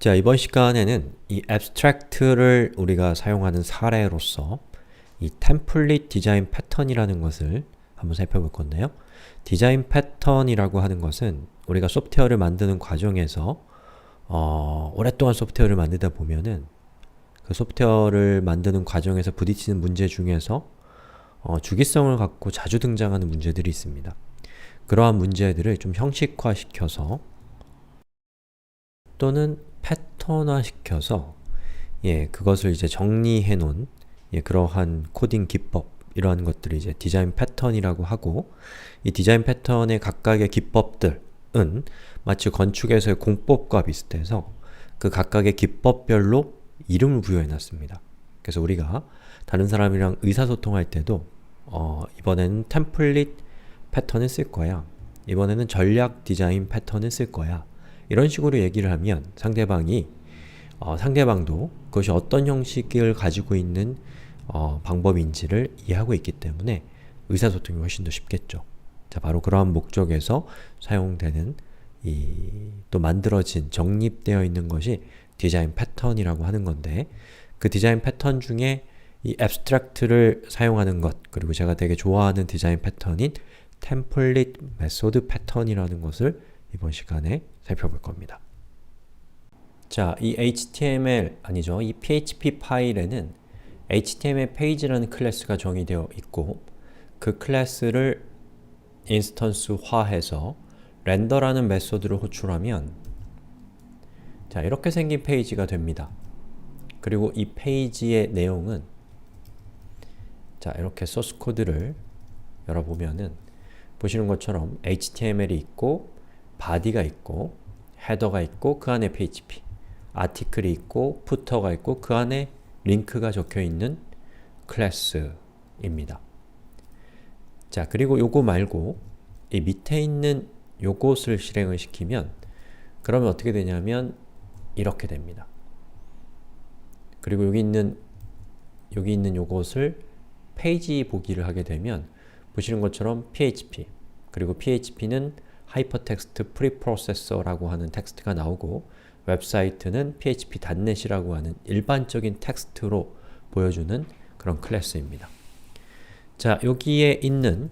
자, 이번 시간에는 이 abstract를 우리가 사용하는 사례로서 이 template 디자인 패턴이라는 것을 한번 살펴볼 건데요. 디자인 패턴이라고 하는 것은 우리가 소프트웨어를 만드는 과정에서 오랫동안 소프트웨어를 만들다 보면은 그 소프트웨어를 만드는 과정에서 부딪히는 문제 중에서 주기성을 갖고 자주 등장하는 문제들이 있습니다. 그러한 문제들을 좀 형식화시켜서 또는 패턴화시켜서 그것을 이제 정리해 놓은 그러한 코딩 기법 이러한 것들이 이제 디자인 패턴이라고 하고, 이 디자인 패턴의 각각의 기법들은 마치 건축에서의 공법과 비슷해서 그 각각의 기법별로 이름을 부여해 놨습니다. 그래서 우리가 다른 사람이랑 의사소통할 때도 이번에는 템플릿 패턴을 쓸 거야, 이번에는 전략 디자인 패턴을 쓸 거야, 이런 식으로 얘기를 하면 상대방도 그것이 어떤 형식을 가지고 있는 방법인지를 이해하고 있기 때문에 의사소통이 훨씬 더 쉽겠죠. 자, 바로 그러한 목적에서 사용되는 또 만들어진, 정립되어 있는 것이 디자인 패턴이라고 하는 건데, 그 디자인 패턴 중에 이 abstract를 사용하는 것, 그리고 제가 되게 좋아하는 디자인 패턴인 template method 패턴이라는 것을 이번 시간에 살펴볼 겁니다. 자, 이 HTML, 아니죠, 이 PHP 파일에는 HTML 페이지라는 클래스가 정의되어 있고, 그 클래스를 인스턴스화해서 렌더라는 메소드를 호출하면 자, 이렇게 생긴 페이지가 됩니다. 그리고 이 페이지의 내용은 자, 이렇게 소스 코드를 열어보면은 보시는 것처럼 HTML이 있고, body가 있고, 헤더가 있고, 그 안에 PHP, 아티클이 있고, 푸터가 있고, 그 안에 링크가 적혀있는 클래스입니다. 자, 그리고 요거 말고 이 밑에 있는 요것을 실행을 시키면 그러면 어떻게 되냐면 이렇게 됩니다. 그리고 여기 있는 요것을 페이지 보기를 하게 되면 보시는 것처럼 PHP, 그리고 PHP는 하이퍼텍스트 프리프로세서라고 하는 텍스트가 나오고, 웹사이트는 php.net이라고 하는 일반적인 텍스트로 보여주는 그런 클래스입니다. 자, 여기에 있는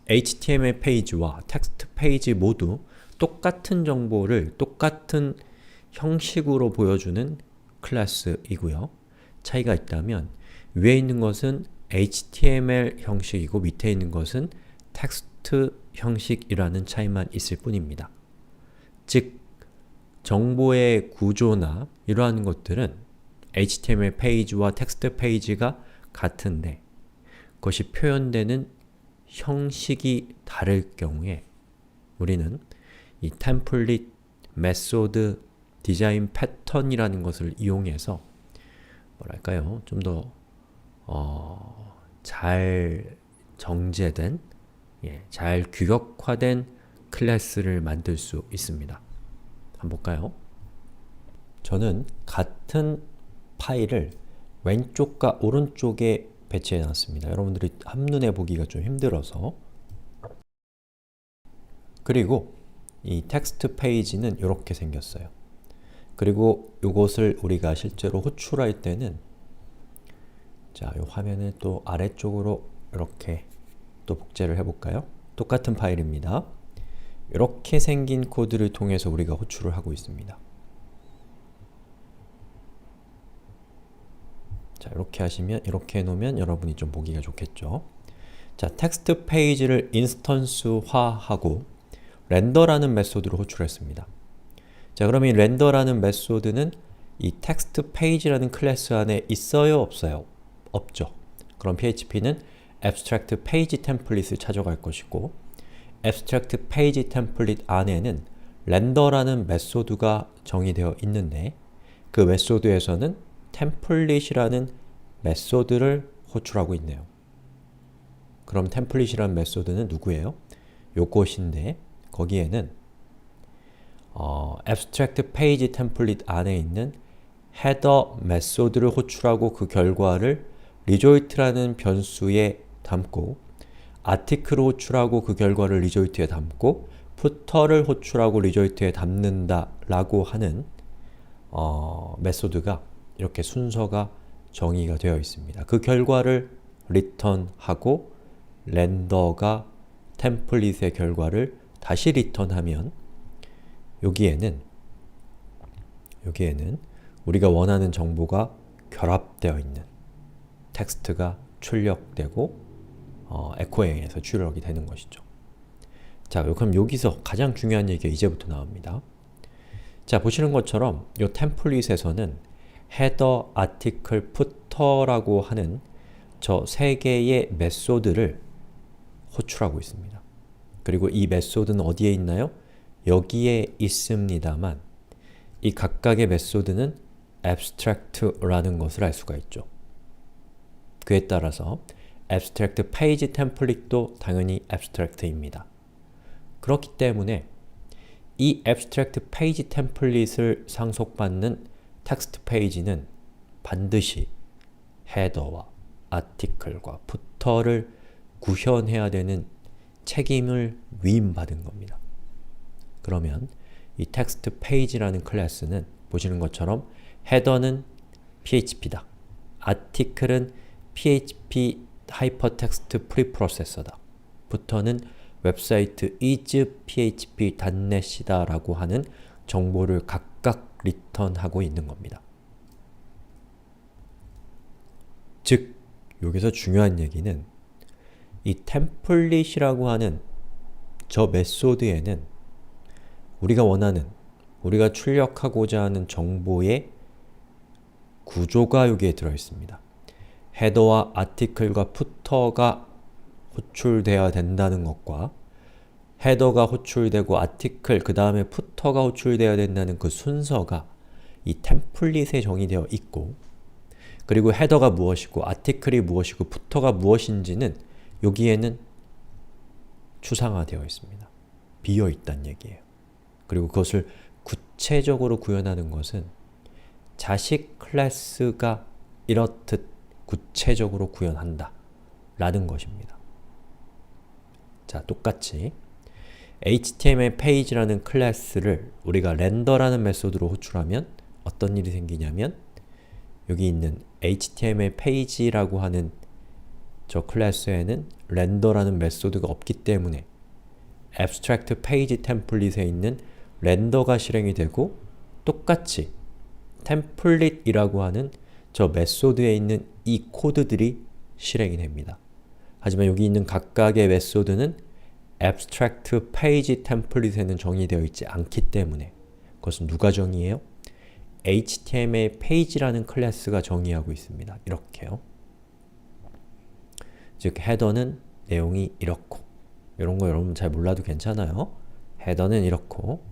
HTML 페이지와 텍스트 페이지 모두 똑같은 정보를 똑같은 형식으로 보여주는 클래스이고요. 차이가 있다면 위에 있는 것은 HTML 형식이고 밑에 있는 것은 텍스트 형식이라는 차이만 있을 뿐입니다. 즉, 정보의 구조나 이러한 것들은 HTML 페이지와 텍스트 페이지가 같은데 그것이 표현되는 형식이 다를 경우에 우리는 이 템플릿, 메소드, 디자인 패턴이라는 것을 이용해서 뭐랄까요, 좀 더 잘 정제된, 잘 규격화된 클래스를 만들 수 있습니다. 한번 볼까요? 저는 같은 파일을 왼쪽과 오른쪽에 배치해 놨습니다. 여러분들이 한눈에 보기가 좀 힘들어서. 그리고 이 텍스트 페이지는 이렇게 생겼어요. 그리고 이것을 우리가 실제로 호출할 때는 자, 이 화면을 또 아래쪽으로 이렇게 또 복제를 해볼까요? 똑같은 파일입니다. 이렇게 생긴 코드를 통해서 우리가 호출을 하고 있습니다. 자, 이렇게 하시면, 이렇게 해놓으면 여러분이 좀 보기가 좋겠죠? 자, 텍스트 페이지를 인스턴스화하고 렌더라는 메소드로 호출했습니다. 자, 그럼 이 렌더라는 메소드는 이 텍스트 페이지라는 클래스 안에 있어요? 없어요? 없죠. 그럼 PHP는 abstract page template을 찾아갈 것이고, abstract page template 안에는 렌더라는 메소드가 정의되어 있는데 그 메소드에서는 template이라는 메소드를 호출하고 있네요. 그럼 template이라는 메소드는 누구예요? 요것인데 거기에는 abstract page template 안에 있는 header 메소드를 호출하고 그 결과를 result라는 변수에 담고, 아티클을 호출하고 그 결과를 result에 담고, 푸터를 호출하고 리조이트에 담는다 라고 하는 메소드가 이렇게 순서가 정의가 되어 있습니다. 그 결과를 return하고 렌더가 템플릿의 결과를 다시 return하면 여기에는 우리가 원하는 정보가 결합되어 있는 텍스트가 출력되고 에코에 의해서 출력이 되는 것이죠. 자, 그럼 여기서 가장 중요한 얘기가 이제부터 나옵니다. 자, 보시는 것처럼 이 템플릿에서는 헤더, 아티클, 푸터라고 하는 저 세 개의 메소드를 호출하고 있습니다. 그리고 이 메소드는 어디에 있나요? 여기에 있습니다만 이 각각의 메소드는 abstract라는 것을 알 수가 있죠. 그에 따라서 abstract page template도 당연히 abstract입니다. 그렇기 때문에 이 abstract page template을 상속받는 텍스트 페이지는 반드시 헤더와 아티클과 푸터를 구현해야 되는 책임을 위임받은 겁니다. 그러면 이 텍스트 페이지라는 클래스는 보시는 것처럼 헤더는 PHP다. 아티클은 PHP 하이퍼텍스트 프리프로세서다. 푸터는 웹사이트 is php.net이다 라고 하는 정보를 각각 리턴하고 있는 겁니다. 즉, 여기서 중요한 얘기는 이 템플릿이라고 하는 저 메소드에는 우리가 원하는, 우리가 출력하고자 하는 정보의 구조가 여기에 들어있습니다. 헤더와 아티클과 푸터가 호출되어야 된다는 것과 헤더가 호출되고 아티클, 그 다음에 푸터가 호출되어야 된다는 그 순서가 이 템플릿에 정의되어 있고, 그리고 헤더가 무엇이고 아티클이 무엇이고 푸터가 무엇인지는 여기에는 추상화되어 있습니다. 비어있다는 얘기예요. 그리고 그것을 구체적으로 구현하는 것은 자식 클래스가 이렇듯 구체적으로 구현한다 라는 것입니다. 자, 똑같이 HTML 페이지라는 클래스를 우리가 렌더라는 메소드로 호출하면 어떤 일이 생기냐면 여기 있는 HTML 페이지라고 하는 저 클래스에는 렌더라는 메소드가 없기 때문에 abstract page template에 있는 렌더가 실행이 되고 똑같이 template이라고 하는 저 메소드에 있는 이 코드들이 실행이 됩니다. 하지만 여기 있는 각각의 메소드는 abstract page template에는 정의되어 있지 않기 때문에 그것은 누가 정의해요? HTML 페이지라는 클래스가 정의하고 있습니다. 이렇게요. 즉, 헤더는 내용이 이렇고, 이런 거 여러분 잘 몰라도 괜찮아요. 헤더는 이렇고,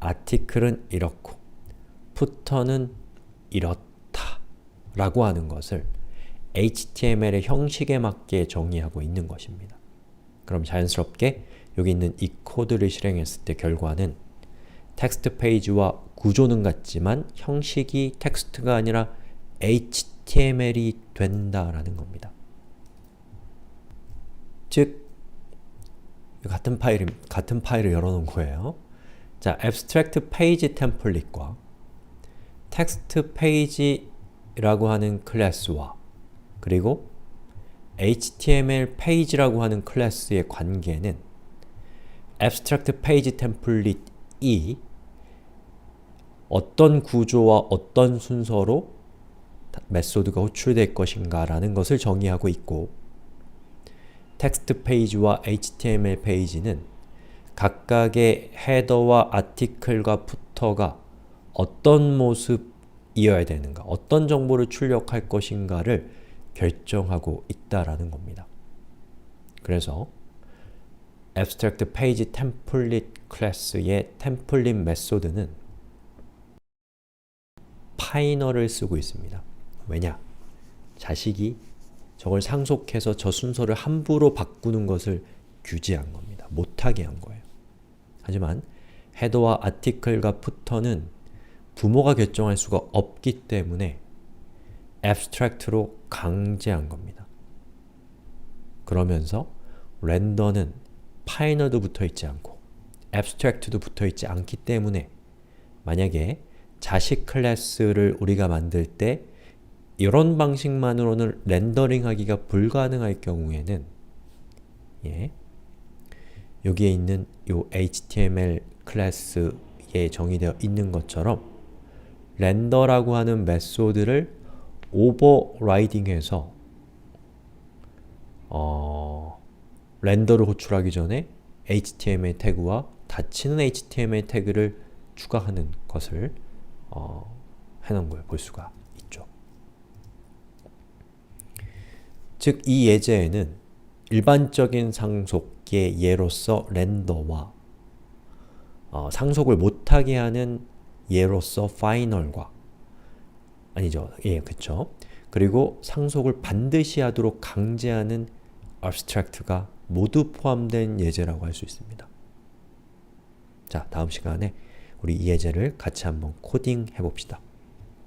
아티클은 이렇고, 푸터는 이렇다 라고 하는 것을 HTML의 형식에 맞게 정의하고 있는 것입니다. 그럼 자연스럽게 여기 있는 이 코드를 실행했을 때 결과는 텍스트 페이지와 구조는 같지만 형식이 텍스트가 아니라 HTML이 된다라는 겁니다. 즉, 같은 파일을 열어놓은 거예요. 자, abstract page template과 text page라고 하는 클래스와 그리고 HTML page라고 하는 클래스의 관계는 abstract page template이 어떤 구조와 어떤 순서로 메소드가 호출될 것인가 라는 것을 정의하고 있고, 텍스트 페이지와 HTML 페이지는 각각의 헤더와 아티클과 푸터가 어떤 모습이어야 되는가, 어떤 정보를 출력할 것인가를 결정하고 있다라는 겁니다. 그래서 abstract page template 클래스의 template 메소드는 파이널을 쓰고 있습니다. 왜냐? 자식이 저걸 상속해서 저 순서를 함부로 바꾸는 것을 규제한 겁니다. 못하게 한 거예요. 하지만 헤더와 아티클과 푸터는 부모가 결정할 수가 없기 때문에 abstract로 강제한 겁니다. 그러면서 렌더는 파이널도 붙어 있지 않고 abstract도 붙어있지 않기 때문에 만약에 자식 클래스를 우리가 만들 때 이런 방식만으로는 렌더링하기가 불가능할 경우에는 여기에 있는 요 HTML 클래스에 정의되어 있는 것처럼 렌더라고 하는 메소드를 오버라이딩해서 렌더를 호출하기 전에 HTML 태그와 닫히는 HTML 태그를 추가하는 것을 해놓은 걸 볼 수가 있죠. 즉, 이 예제에는 일반적인 상속의 예로서 렌더와 상속을 못하게 하는 예로서 final과 아니죠. 예, 그쵸. 그리고 상속을 반드시 하도록 강제하는 abstract가 모두 포함된 예제라고 할 수 있습니다. 자, 다음 시간에 우리 이 예제를 같이 한번 코딩해 봅시다.